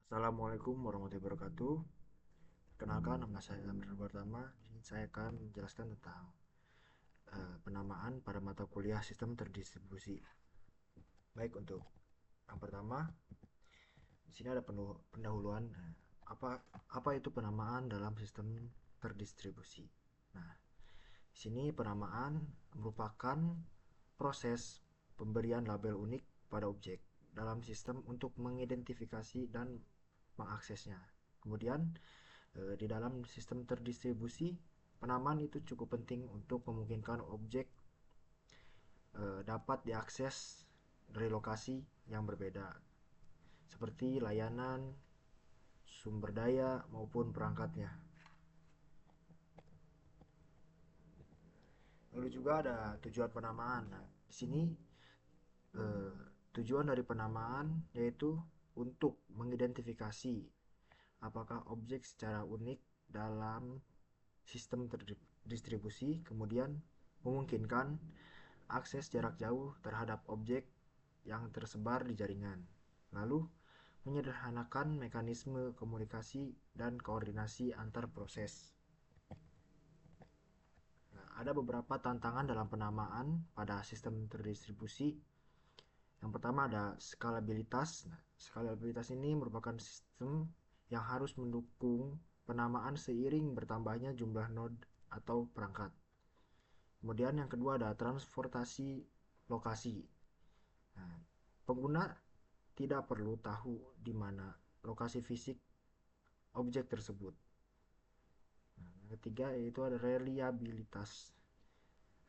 Assalamualaikum warahmatullahi wabarakatuh. Kenalkan, nama saya Amir Pertama. Saya akan menjelaskan tentang penamaan pada mata kuliah sistem terdistribusi. Baik, untuk yang pertama, di sini ada pendahuluan apa apa itu penamaan dalam sistem terdistribusi. Nah, di sini penamaan merupakan proses pemberian label unik pada objek dalam sistem untuk mengidentifikasi dan mengaksesnya. Kemudian di dalam sistem terdistribusi, penamaan itu cukup penting untuk memungkinkan objek dapat diakses dari lokasi yang berbeda, seperti layanan, sumber daya, maupun perangkatnya. Lalu juga ada tujuan penamaan. Nah, di sini eh, tujuan dari penamaan yaitu untuk mengidentifikasi apakah objek secara unik dalam sistem terdistribusi, kemudian memungkinkan akses jarak jauh terhadap objek yang tersebar di jaringan. Lalu, menyederhanakan mekanisme komunikasi dan koordinasi antar proses. Nah, ada beberapa tantangan dalam penamaan pada sistem terdistribusi. Yang pertama ada skalabilitas. Nah, skalabilitas ini merupakan sistem yang harus mendukung penamaan seiring bertambahnya jumlah node atau perangkat. Kemudian yang kedua ada transportasi lokasi. Nah, pengguna tidak perlu tahu di mana lokasi fisik objek tersebut. Nah, yang ketiga yaitu ada reliabilitas.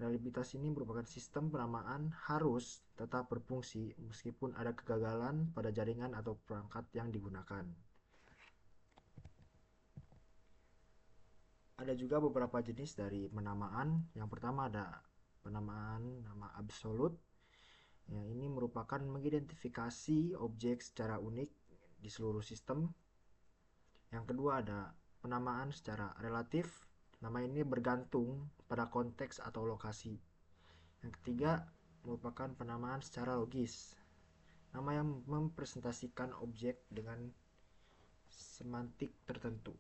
Reliabilitas ini merupakan sistem penamaan harus tetap berfungsi meskipun ada kegagalan pada jaringan atau perangkat yang digunakan. Ada juga beberapa jenis dari penamaan. Yang pertama ada penamaan nama absolut. Ya, ini merupakan mengidentifikasi objek secara unik di seluruh sistem. Yang kedua ada penamaan secara relatif. Nama ini bergantung pada konteks atau lokasi. Yang ketiga merupakan penamaan secara logis. Nama yang mempresentasikan objek dengan semantik tertentu.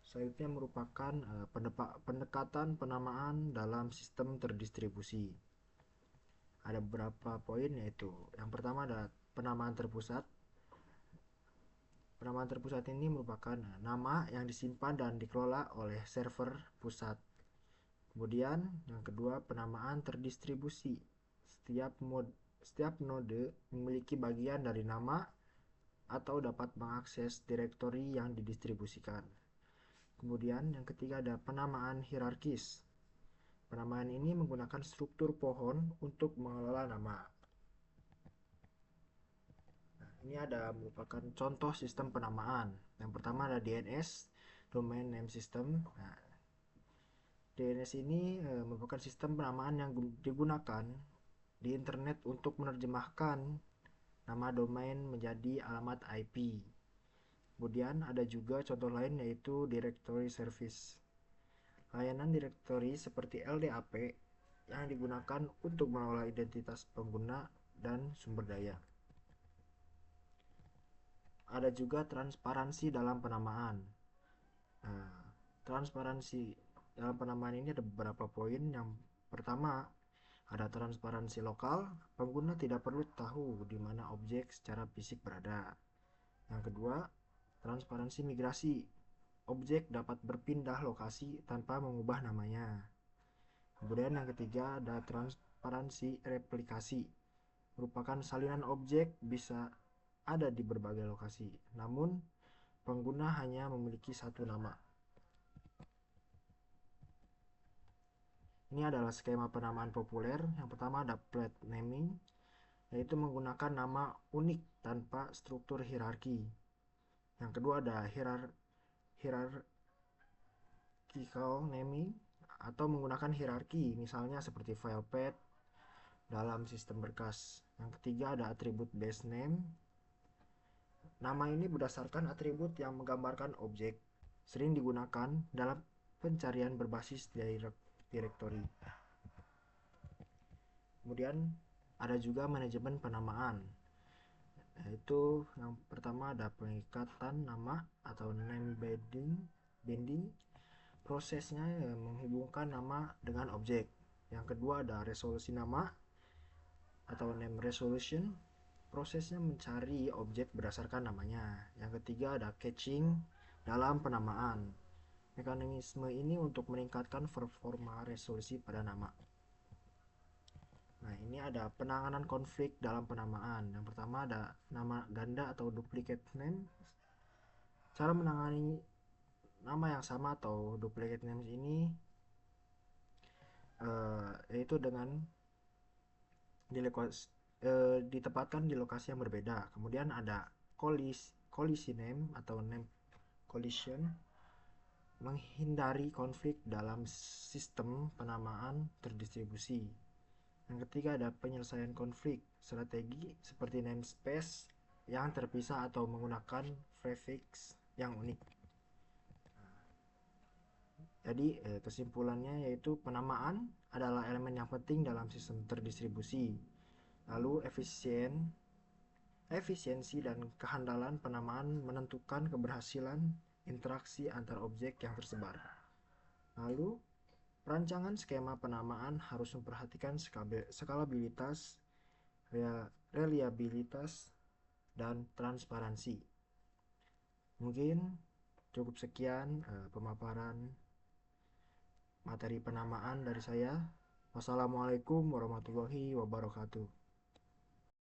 Selanjutnya merupakan pendekatan penamaan dalam sistem terdistribusi. Ada beberapa poin, yaitu yang pertama ada penamaan terpusat. Penamaan terpusat ini merupakan nama yang disimpan dan dikelola oleh server pusat. Kemudian yang kedua penamaan terdistribusi. Setiap node memiliki bagian dari nama atau dapat mengakses direktori yang didistribusikan. Kemudian yang ketiga ada penamaan hierarkis. Penamaan ini menggunakan struktur pohon untuk mengelola nama. Nah, ini ada merupakan contoh sistem penamaan. Yang pertama ada DNS, Domain Name System. Nah, DNS ini merupakan sistem penamaan yang digunakan di internet untuk menerjemahkan nama domain menjadi alamat IP. Kemudian ada juga contoh lain yaitu Directory Service. Layanan direktori seperti LDAP yang digunakan untuk mengelola identitas pengguna dan sumber daya. Ada juga transparansi dalam penamaan. Nah, transparansi dalam penamaan ini ada beberapa poin. Yang pertama, ada transparansi lokal. Pengguna tidak perlu tahu di mana objek secara fisik berada. Yang kedua, transparansi migrasi. Objek dapat berpindah lokasi tanpa mengubah namanya. Kemudian yang ketiga ada transparansi replikasi. Merupakan salinan objek bisa ada di berbagai lokasi. Namun pengguna hanya memiliki satu nama. Ini adalah skema penamaan populer. Yang pertama ada plate naming, yaitu menggunakan nama unik tanpa struktur hierarki. Yang kedua ada hierarchical naming atau menggunakan hierarki, misalnya seperti file path dalam sistem berkas. Yang ketiga ada atribut base name. Nama ini berdasarkan atribut yang menggambarkan objek, sering digunakan dalam pencarian berbasis directory. Kemudian ada juga manajemen penamaan. Yaitu yang pertama ada pengikatan nama atau name binding. Prosesnya menghubungkan nama dengan objek. Yang kedua ada resolusi nama atau name resolution. Prosesnya mencari objek berdasarkan namanya. Yang ketiga ada caching dalam penamaan. Mekanisme ini untuk meningkatkan performa resolusi pada nama. Nah, ini ada penanganan konflik dalam penamaan. Yang pertama ada nama ganda atau duplicate name. Cara menangani nama yang sama atau duplicate names ini yaitu dengan ditempatkan di lokasi yang berbeda. Kemudian ada collision name atau name collision, menghindari konflik dalam sistem penamaan terdistribusi. Yang ketiga ada penyelesaian konflik strategi seperti namespace yang terpisah atau menggunakan prefix yang unik. Jadi kesimpulannya yaitu penamaan adalah elemen yang penting dalam sistem terdistribusi. Lalu efisiensi dan kehandalan penamaan menentukan keberhasilan interaksi antar objek yang tersebar. Lalu perancangan skema penamaan harus memperhatikan skalabilitas, reliabilitas, dan transparansi. Mungkin cukup sekian pemaparan materi penamaan dari saya. Wassalamualaikum warahmatullahi wabarakatuh.